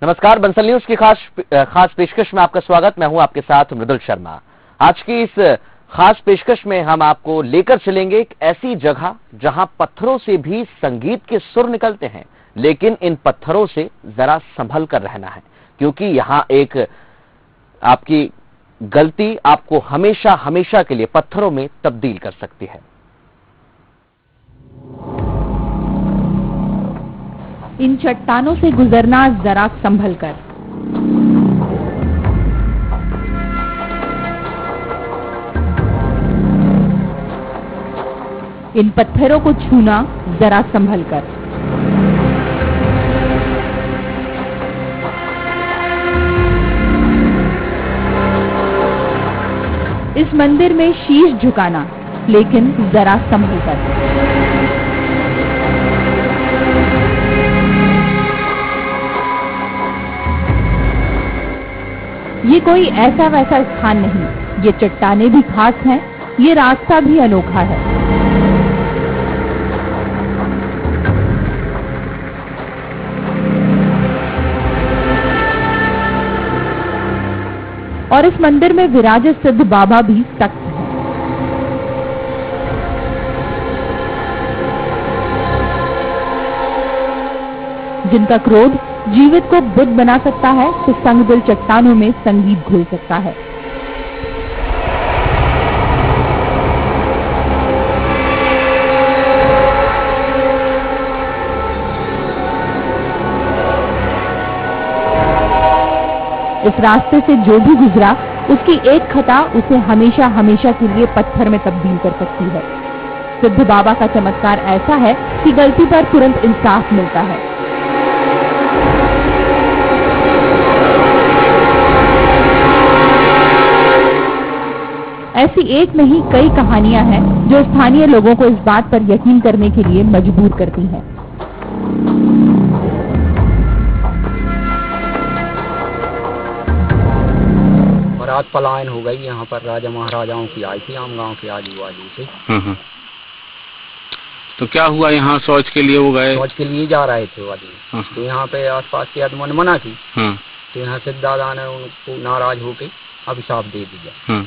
नमस्कार, बंसल न्यूज की खास पेशकश में आपका स्वागत। मैं हूं आपके साथ मृदुल शर्मा। आज की इस खास पेशकश में हम आपको लेकर चलेंगे एक ऐसी जगह जहां पत्थरों से भी संगीत के सुर निकलते हैं, लेकिन इन पत्थरों से जरा संभल कर रहना है, क्योंकि यहां एक आपकी गलती आपको हमेशा हमेशा के लिए पत्थरों में तब्दील कर सकती है। इन चट्टानों से गुजरना जरा संभल कर। इन पत्थरों को छूना जरा संभल कर। इस मंदिर में शीश झुकाना, लेकिन जरा संभल कर। ये कोई ऐसा वैसा स्थान नहीं, ये चट्टानें भी खास हैं, ये रास्ता भी अनोखा है। और इस मंदिर में विराजित सिद्ध बाबा भी तख्त हैं। जिनका क्रोध जीवित को बुद्ध बना सकता है, तो संगदिल चट्टानों में संगीत घोल सकता है। इस रास्ते से जो भी गुजरा, उसकी एक खता उसे हमेशा हमेशा के लिए पत्थर में तब्दील कर सकती है। सिद्ध बाबा का चमत्कार ऐसा है कि गलती पर तुरंत इंसाफ मिलता है। ऐसी एक नहीं कई कहानियां हैं जो स्थानीय लोगों को इस बात पर यकीन करने के लिए मजबूर करती हैं। रात पलायन हो गई यहाँ पर, राजा महाराजाओं की आई थी आम गांव के आजू बाजू से। तो क्या हुआ, यहाँ शौच के लिए वो गए? शौच के लिए जा रहे थे वो आदमी, तो यहाँ पे आसपास के आदमियों ने मना की, तो यहाँ सिद्ध दादा ने उनको नाराज होकर अभिशाप दे दिया।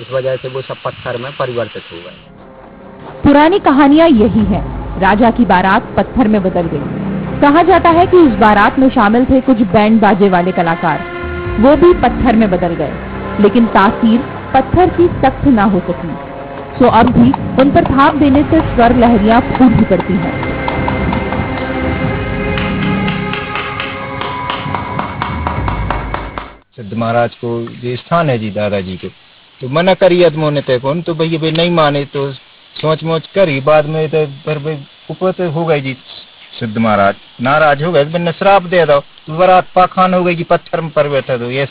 इस वजह से वो सब पत्थर में परिवर्तित हो गए। पुरानी कहानियां यही है। राजा की बारात पत्थर में बदल गई। कहा जाता है कि इस बारात में शामिल थे कुछ बैंड बाजे वाले कलाकार, वो भी पत्थर में बदल गए, लेकिन तासीर पत्थर की सख्त ना हो सकी, तो अब भी उन पर थाप देने से स्वर लहरियां फूट भी पड़ती हैं। सिद्ध महाराज को ये स्थान है जी दादाजी के, तो मना करी आदमों ने तय कौन, तो भैया भाई नहीं माने, तो सोच मोच करी, बाद में तो फिर कुपत हो गई जी। सिद्ध महाराज नाराज हो गए, मैंने श्राप दे दो, तो बारात पाखान हो गई जी, पत्थर में परिवर्तित हो। ये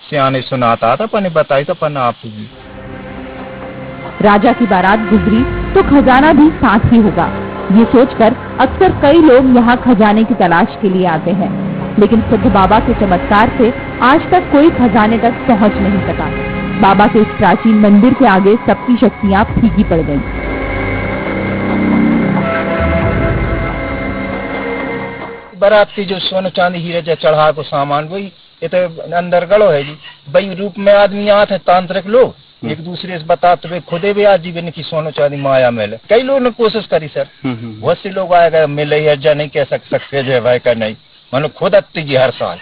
सियाने सुनाता था, पने बताई तो पन आप जी। राजा की बारात गुजरी तो खजाना भी साथ ही होगा, ये सोचकर अक्सर कई लोग यहाँ खजाने की तलाश के लिए आते हैं, लेकिन सिद्ध बाबा के चमत्कार से आज तक कोई खजाने तक पहुँच नहीं सका। बाबा के इस प्राचीन मंदिर के आगे सबकी शक्तियां फीकी पड़ गईं। बारात की जो सोना चांदी हीरे चढ़ा को सामान, वही ये तो अंदर गड़ो है जी। भाई रूप में आदमी आते हैं तांत्रिक लोग, एक दूसरे से बताते हुए खुदे भी आजीवन की सोना चांदी माया मिले। कई लोगों ने कोशिश करी सर, बहुत से लोग आए गए मिले, या नहीं कह सकते जो है भाई का नहीं, मतलब खुद आते जी, हर साल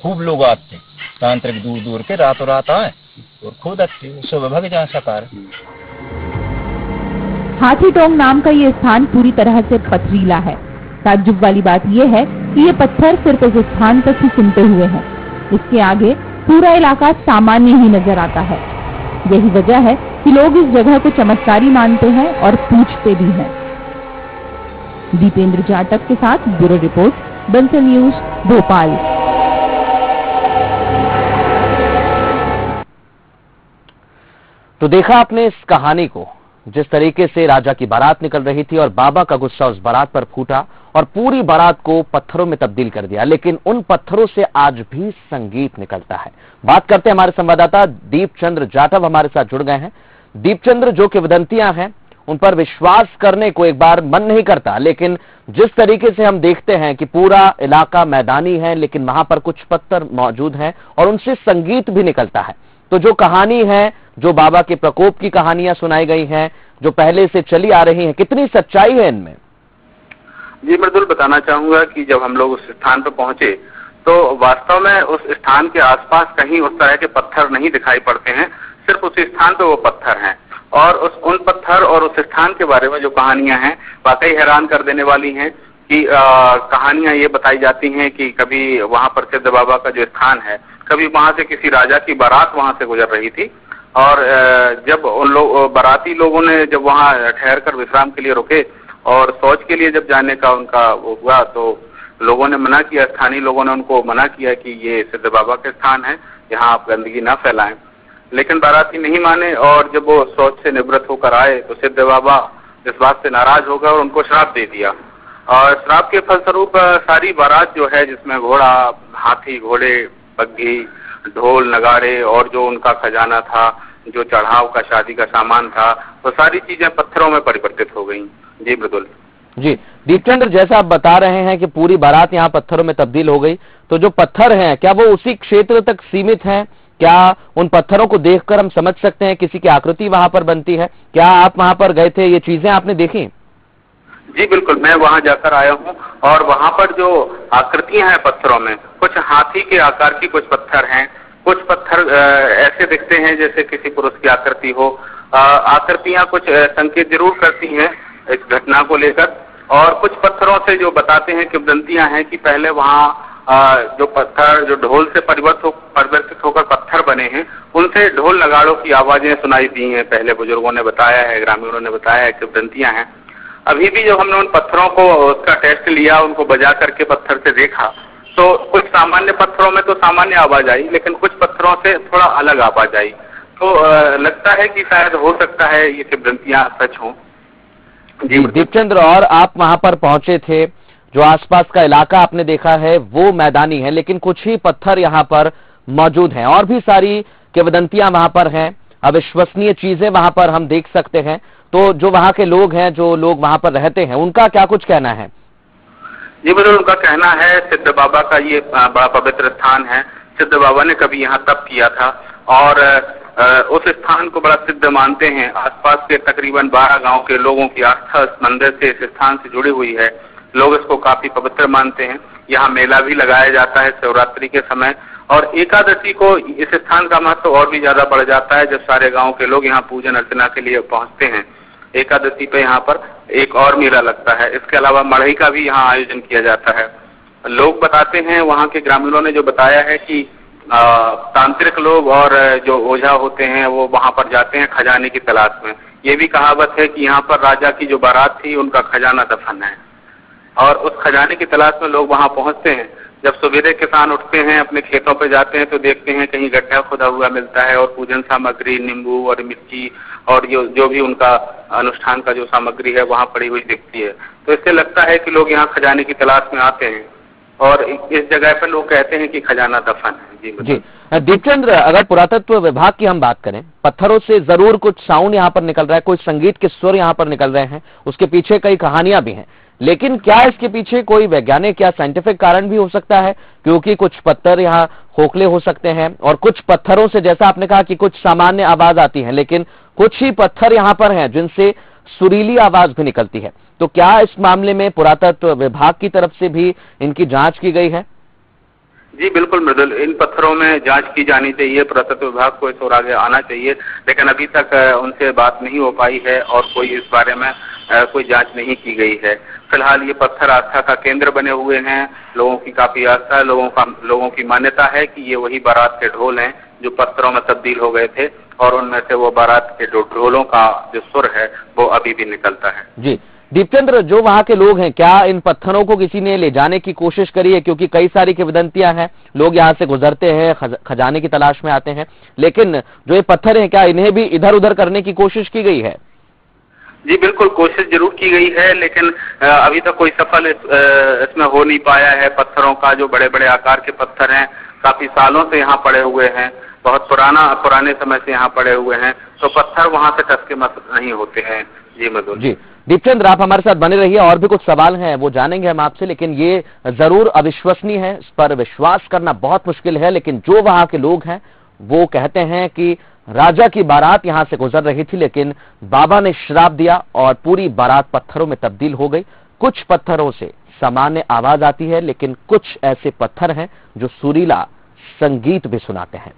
खूब लोग आते तांत्रिक दूर दूर के, रातों रात आए और खुद आते सुबह भग जाए सकार। हाथी टोंग नाम का ये स्थान पूरी तरह से पथरीला है। ताज्जुब वाली बात यह है कि ये पत्थर सिर्फ इस स्थान तक ही सिमटे हुए हैं, इसके आगे पूरा इलाका सामान्य ही नजर आता है। यही वजह है कि लोग इस जगह को चमत्कारी मानते हैं और पूछते भी हैं। दीपेंद्र जाटक के साथ bureau report, Bansal news, Bhopal. तो देखा आपने इस कहानी को, जिस तरीके से राजा की बारात निकल रही थी और बाबा का गुस्सा उस बारात पर फूटा और पूरी बारात को पत्थरों में तब्दील कर दिया, लेकिन उन पत्थरों से आज भी संगीत निकलता है। बात करते हैं हमारे संवाददाता दीपचंद्र जाटव हमारे साथ जुड़ गए हैं। दीपचंद्र, जो किंवदंतियां हैं उन पर विश्वास करने को एक बार मन नहीं करता। लेकिन जिस तरीके से हम देखते हैं कि पूरा इलाका मैदानी है, लेकिन वहां पर कुछ पत्थर मौजूद हैं और उनसे संगीत भी निकलता है। तो जो कहानी है, जो बाबा के प्रकोप की कहानियां सुनाई गई हैं, जो पहले से चली आ रही हैं, कितनी सच्चाई है इनमें? जी मृदुल, बताना चाहूंगा कि जब हम लोग उस स्थान पर पहुंचे तो वास्तव में उस स्थान के आसपास कहीं उस तरह के पत्थर नहीं दिखाई पड़ते हैं, सिर्फ उस स्थान पे वो पत्थर हैं। और उन पत्थर और उस स्थान के बारे में जो कहानियां हैं वाकई हैरान कर देने वाली हैं कि कहानियां ये बताई जाती हैं कि कभी वहां पर सिद्ध बाबा का जो स्थान है, कभी वहां से किसी राजा की बारात वहां से गुजर रही थी और जब उन बाराती लोगों ने जब वहां ठहर कर विश्राम के लिए रुके और शौच के लिए जब जाने का उनका वो हुआ तो लोगों ने मना किया, स्थानीय लोगों ने उनको मना किया कि ये सिद्ध बाबा के स्थान है, यहाँ आप गंदगी ना फैलाएं। लेकिन बाराती नहीं माने और जब वो शौच से निवृत्त होकर आए तो सिद्ध बाबा इस बात से नाराज हो गए और उनको श्राप दे दिया। और श्राप के फलस्वरूप सारी बारात जो है, जिसमें घोड़ा, हाथी, घोड़े, बग्घी, ढोल, नगाड़े और जो उनका खजाना था, जो चढ़ाव का शादी का सामान था, वो सारी चीजें पत्थरों में परिवर्तित हो गई। जी मृदुल। जी दीपचंद्र, जैसा आप बता रहे हैं कि पूरी बारात यहाँ पत्थरों में तब्दील हो गई, तो जो पत्थर हैं क्या वो उसी क्षेत्र तक सीमित हैं? क्या उन पत्थरों को देखकर हम समझ सकते हैं किसी की आकृति वहां पर बनती है? क्या आप वहां पर गए थे, ये चीजें आपने देखी? जी बिल्कुल, मैं वहां जाकर आया हूं और वहां पर जो आकृतियां हैं पत्थरों में, कुछ हाथी के आकार की कुछ पत्थर हैं, कुछ पत्थर ऐसे दिखते हैं जैसे किसी पुरुष की आकृति हो। आकृतियां कुछ संकेत जरूर करती हैं इस घटना को लेकर, और कुछ पत्थरों से जो बताते हैं किंवदंतियां हैं कि पहले वहां जो पत्थर जो ढोल से परिवर्तित होकर पत्थर बने हैं, उनसे ढोल नगाड़ों की आवाजें सुनाई दी हैं। पहले बुजुर्गों ने बताया है, ग्रामीणों ने बताया है, किंवदंतियां हैं। अभी भी जब हमने उन पत्थरों को उसका टेस्ट लिया, उनको बजा करके पत्थर से देखा, तो कुछ सामान्य पत्थरों में तो सामान्य आवाज आई, लेकिन कुछ पत्थरों से थोड़ा अलग आवाज आई। तो लगता है कि शायद हो सकता है ये किंवदंतियां सच हों। जी दीपचंद्र, और आप वहां पर पहुंचे थे, जो आसपास का इलाका आपने देखा है वो मैदानी है, लेकिन कुछ ही पत्थर यहाँ पर मौजूद हैं और भी सारी किंवदंतियां वहां पर हैं, अविश्वसनीय चीजें वहां पर हम देख सकते हैं। तो जो वहां के लोग हैं, जो लोग वहां पर रहते हैं, उनका क्या कुछ कहना है? जी बिल्कुल, उनका कहना है सिद्ध बाबा का ये बड़ा पवित्र स्थान है। सिद्ध बाबा ने कभी यहाँ तप किया था और उस स्थान को बड़ा सिद्ध मानते हैं। आसपास के तकरीबन 12 गांव के लोगों की आस्था इस मंदिर से, इस स्थान से जुड़ी हुई है। लोग इसको काफी पवित्र मानते हैं। यहाँ मेला भी लगाया जाता है शिवरात्रि के समय, और एकादशी को इस स्थान का महत्व और भी ज्यादा बढ़ जाता है जब सारे गांव के लोग यहाँ पूजन अर्चना के लिए पहुंचते हैं। एकादशी पे यहाँ पर एक और मेला लगता है। इसके अलावा मढ़ई का भी यहाँ आयोजन किया जाता है। लोग बताते हैं, वहाँ के ग्रामीणों ने जो बताया है कि तांत्रिक लोग और जो ओझा होते हैं वो वहां पर जाते हैं खजाने की तलाश में। ये भी कहावत है कि यहाँ पर राजा की जो बारात थी उनका खजाना दफन है, और उस खजाने की तलाश में लोग वहां पहुंचते हैं। जब सवेरे किसान उठते हैं, अपने खेतों पे जाते हैं, तो देखते हैं कहीं गड्ढा खुदा हुआ मिलता है और पूजन सामग्री, नींबू और मिर्ची और जो भी उनका अनुष्ठान का जो सामग्री है वहां पड़ी हुई दिखती है। तो इससे लगता है कि लोग यहाँ खजाने की तलाश में आते हैं, और इस जगह पर लोग कहते हैं कि खजाना दफन है। जी दीपचंद्र, अगर पुरातत्व विभाग की हम बात करें, पत्थरों से जरूर कुछ साउंड यहाँ पर निकल रहा है, कुछ संगीत के स्वर यहाँ पर निकल रहे हैं, उसके पीछे कई कहानियां भी हैं, लेकिन क्या इसके पीछे कोई वैज्ञानिक या साइंटिफिक कारण भी हो सकता है? क्योंकि कुछ पत्थर यहाँ खोखले हो सकते हैं और कुछ पत्थरों से, जैसा आपने कहा कि कुछ सामान्य आवाज आती है, लेकिन कुछ ही पत्थर यहाँ पर हैं जिनसे सुरीली आवाज भी निकलती है। तो क्या इस मामले में पुरातत्व विभाग की तरफ से भी इनकी जांच की गई है? जी बिल्कुल मृदुल, इन पत्थरों में जांच की जानी चाहिए, पुरातत्व विभाग को इस ओर आगे आना चाहिए, लेकिन अभी तक उनसे बात नहीं हो पाई है और कोई इस बारे में कोई जांच नहीं की गई है। फिलहाल ये पत्थर आस्था का केंद्र बने हुए हैं, लोगों की काफी आस्था है, लोगों की मान्यता है कि ये वही बारात के ढोल हैं जो पत्थरों में तब्दील हो गए थे, और उनमें से वो बारात के ढोलों का जो सुर है वो अभी भी निकलता है। जी दीपचंद्र, जो वहाँ के लोग हैं, क्या इन पत्थरों को किसी ने ले जाने की कोशिश करी है? क्योंकि कई सारी किंवदंतियां हैं, लोग यहाँ से गुजरते हैं, खजाने की तलाश में आते हैं, लेकिन जो ये पत्थर हैं, क्या इन्हें भी इधर उधर करने की कोशिश की गई है? जी बिल्कुल, कोशिश जरूर की गई है, लेकिन अभी तक कोई सफल इसमें हो नहीं पाया है। पत्थरों का जो बड़े बड़े आकार के पत्थर हैं, काफी सालों से यहाँ पड़े हुए हैं, बहुत पुराने समय से यहाँ पड़े हुए हैं, तो पत्थर वहां से टस के मस नहीं होते हैं। जी मधुर जी। दीपचंद्र, आप हमारे साथ बने रहिए, और भी कुछ सवाल हैं वो जानेंगे हम आपसे, लेकिन ये जरूर अविश्वसनीय है, इस पर विश्वास करना बहुत मुश्किल है। लेकिन जो वहां के लोग हैं वो कहते हैं कि राजा की बारात यहां से गुजर रही थी, लेकिन बाबा ने श्राप दिया और पूरी बारात पत्थरों में तब्दील हो गई। कुछ पत्थरों से सामान्य आवाज आती है, लेकिन कुछ ऐसे पत्थर हैं जो सुरीला संगीत भी सुनाते हैं।